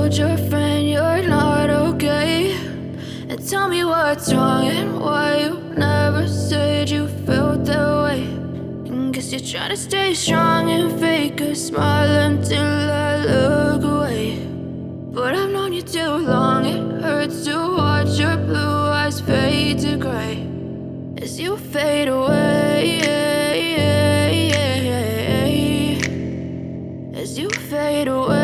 told your friend you're not okay, and tell me what's wrong and why you never said you felt that way. And guess you're trying to stay strong and fake a smile until I look away. But I've known you too long, it hurts to watch your blue eyes fade to gray as you fade away, as you fade away.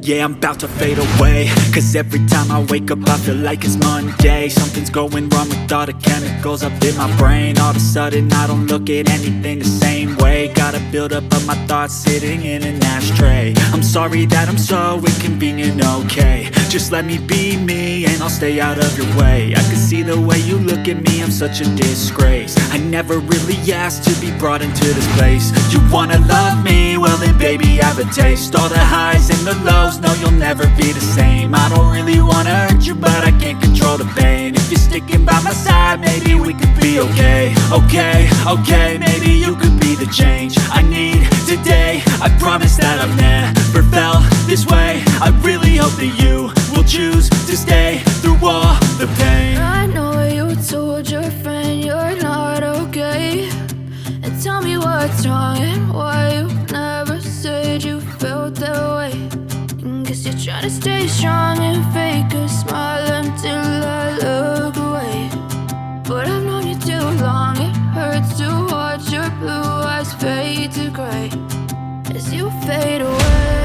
Yeah, I'm about to fade away, cause every time I wake up I feel like it's Monday. Something's going wrong with all the chemicals up in my brain. All of a sudden I don't look at anything the same way. Gotta build up of my thoughts sitting in an ashtray. I'm sorry that I'm so inconvenient, okay. Just let me be me and I'll stay out of your way. I can see the way you look at me, I'm such a disgrace. I never really asked to be brought into this place. You wanna love me? Well then baby, have a taste. All the highs and the lows, no, you'll never be the same. I don't really wanna hurt you, but I can't control the pain. If you're sticking by my side, maybe we could be okay. Okay, maybe you could be the change I need today. I promise that I've never felt this way. I really hope that you will choose to stay through all the pain. I know you told your friend you're not okay, and tell me what's wrong and why you never said you felt that way. And guess you're trying to stay strong and fake a smile until I look away. But I've known you too long, it hurts to watch your blue eyes fade to gray as you fade away.